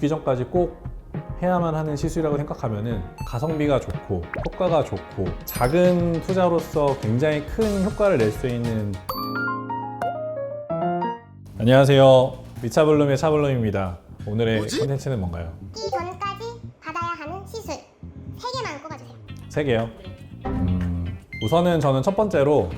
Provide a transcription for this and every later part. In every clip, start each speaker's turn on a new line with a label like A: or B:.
A: 죽기 전까지 꼭 해야만 하는 시술이라고 생각하면은 가성비가 좋고 효과가 좋고 작은 투자로서 굉장히 큰 효과를 낼 수 있는. 안녕하세요, 미차블룸의 차블룸입니다. 오늘의 콘텐츠는 뭔가요?
B: 이 전까지 받아야 하는 시술 3개만 꼽아주세요.
A: 3개요? 우선은 저는 첫 번째로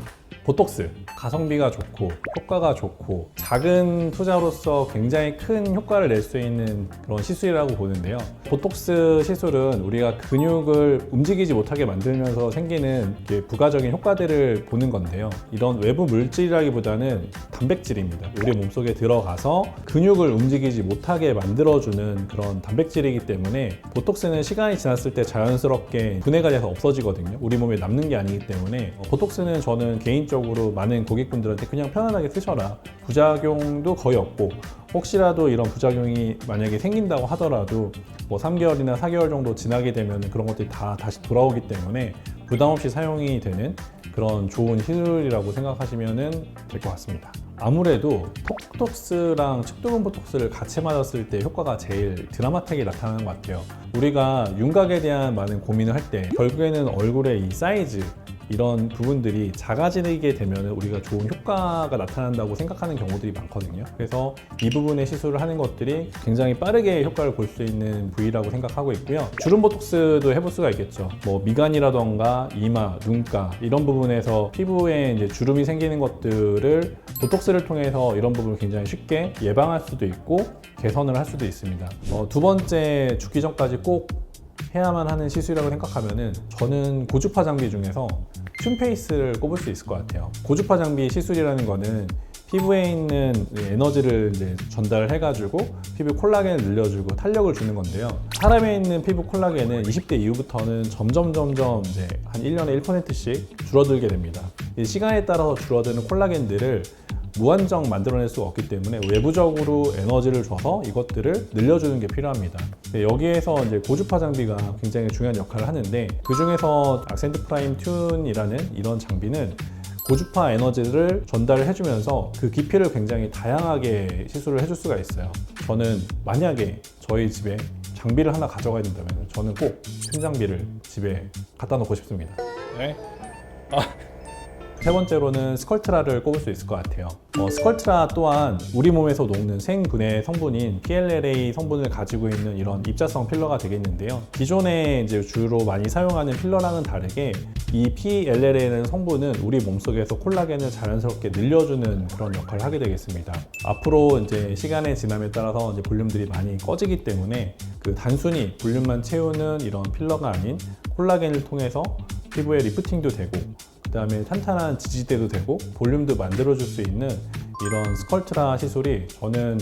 A: 보톡스. 가성비가 좋고 효과가 좋고 작은 투자로서 굉장히 큰 효과를 낼 수 있는 그런 시술이라고 보는데요. 보톡스 시술은 우리가 근육을 움직이지 못하게 만들면서 생기는 부가적인 효과들을 보는 건데요. 이런 외부 물질이라기보다는 단백질입니다. 우리 몸속에 들어가서 근육을 움직이지 못하게 만들어주는 그런 단백질이기 때문에 보톡스는 시간이 지났을 때 자연스럽게 분해가 돼서 없어지거든요. 우리 몸에 남는 게 아니기 때문에 보톡스는 저는 개인적으로 많은 고객분들한테 그냥 편안하게 쓰셔라, 부작용도 거의 없고 혹시라도 이런 부작용이 만약에 생긴다고 하더라도 뭐 3개월이나 4개월 정도 지나게 되면 그런 것들이 다 다시 돌아오기 때문에 부담 없이 사용이 되는 그런 좋은 시술이라고 생각하시면 될 것 같습니다. 아무래도 톡톡스랑 측두근 보톡스를 같이 맞았을 때 효과가 제일 드라마틱하게 나타나는 것 같아요. 우리가 윤곽에 대한 많은 고민을 할 때 결국에는 얼굴의 이 사이즈, 이런 부분들이 작아지게 되면 우리가 좋은 효과가 나타난다고 생각하는 경우들이 많거든요. 그래서 이 부분의 시술을 하는 것들이 굉장히 빠르게 효과를 볼 수 있는 부위라고 생각하고 있고요. 주름 보톡스도 해볼 수가 있겠죠. 뭐 미간이라던가 이마, 눈가 이런 부분에서 피부에 이제 주름이 생기는 것들을 보톡스를 통해서 이런 부분을 굉장히 쉽게 예방할 수도 있고 개선을 할 수도 있습니다. 두 번째, 죽기 전까지 꼭 해야만 하는 시술이라고 생각하면은 저는 고주파 장비 중에서 튠페이스를 꼽을 수 있을 것 같아요. 고주파 장비 시술이라는 거는 피부에 있는 에너지를 이제 전달을 해가지고 피부 콜라겐을 늘려주고 탄력을 주는 건데요. 사람에 있는 피부 콜라겐은 20대 이후부터는 점점 이제 한 1년에 1%씩 줄어들게 됩니다. 시간에 따라서 줄어드는 콜라겐들을 무한정 만들어낼 수가 없기 때문에 외부적으로 에너지를 줘서 이것들을 늘려주는 게 필요합니다. 여기에서 이제 고주파 장비가 굉장히 중요한 역할을 하는데, 그 중에서 악센트 프라임 튠이라는 이런 장비는 고주파 에너지를 전달을 해주면서 그 깊이를 굉장히 다양하게 시술을 해줄 수가 있어요. 저는 만약에 저희 집에 장비를 하나 가져가야 된다면 저는 꼭 튠 장비를 집에 갖다 놓고 싶습니다. 네? 세 번째로는 스컬트라를 꼽을 수 있을 것 같아요. 스컬트라 또한 우리 몸에서 녹는 생분해 성분인 PLLA 성분을 가지고 있는 이런 입자성 필러가 되겠는데요. 기존에 이제 주로 많이 사용하는 필러랑은 다르게 이 PLLA라는 성분은 우리 몸속에서 콜라겐을 자연스럽게 늘려주는 그런 역할을 하게 되겠습니다. 앞으로 이제 시간의 지남에 따라서 이제 볼륨들이 많이 꺼지기 때문에 그 단순히 볼륨만 채우는 이런 필러가 아닌 콜라겐을 통해서 피부에 리프팅도 되고 그 다음에 탄탄한 지지대도 되고 볼륨도 만들어줄 수 있는 이런 스컬트라 시술이 저는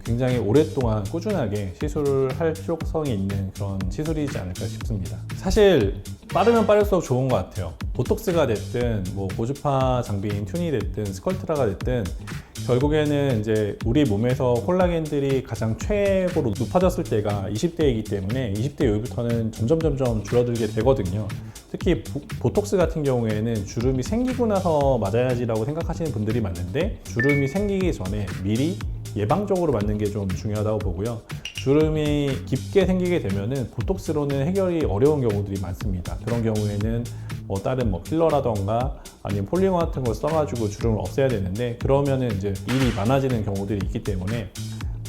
A: 굉장히 오랫동안 꾸준하게 시술을 할 필요성이 있는 그런 시술이지 않을까 싶습니다. 사실 빠르면 빠를수록 좋은 것 같아요. 보톡스가 됐든 뭐 고주파 장비인 튠이 됐든 스컬트라가 됐든 결국에는 이제 우리 몸에서 콜라겐들이 가장 최고로 높아졌을 때가 20대이기 때문에 20대 이후부터는 점점 줄어들게 되거든요. 특히 보톡스 같은 경우에는 주름이 생기고 나서 맞아야지라고 생각하시는 분들이 많은데, 주름이 생기기 전에 미리 예방적으로 맞는 게 좀 중요하다고 보고요. 주름이 깊게 생기게 되면은 보톡스로는 해결이 어려운 경우들이 많습니다. 그런 경우에는 다른 필러라던가 아니면 폴리머 같은 걸 써가지고 주름을 없애야 되는데, 그러면은 이제 일이 많아지는 경우들이 있기 때문에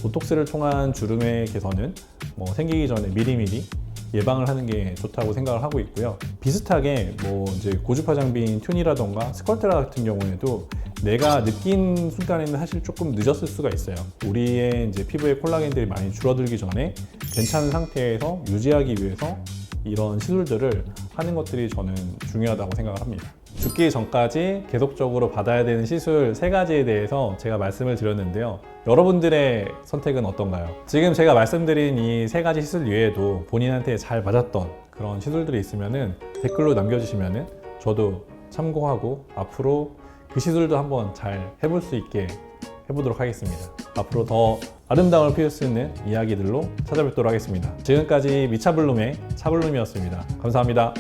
A: 보톡스를 통한 주름의 개선은 생기기 전에 미리미리 예방을 하는 게 좋다고 생각을 하고 있고요. 비슷하게 이제 고주파 장비인 튠이라던가 스컬트라 같은 경우에도 내가 느낀 순간에는 사실 조금 늦었을 수가 있어요. 우리의 이제 피부의 콜라겐들이 많이 줄어들기 전에 괜찮은 상태에서 유지하기 위해서 이런 시술들을 하는 것들이 저는 중요하다고 생각을 합니다. 죽기 전까지 계속적으로 받아야 되는 시술 3가지에 대해서 제가 말씀을 드렸는데요. 여러분들의 선택은 어떤가요? 지금 제가 말씀드린 이 3가지 시술 외에도 본인한테 잘 맞았던 그런 시술들이 있으면 댓글로 남겨주시면 저도 참고하고 앞으로 그 시술도 한번 잘 해볼 수 있게 해보도록 하겠습니다. 앞으로 더 아름다움을 피울 수 있는 이야기들로 찾아뵙도록 하겠습니다. 지금까지 미차블룸의 차블룸이었습니다. 감사합니다.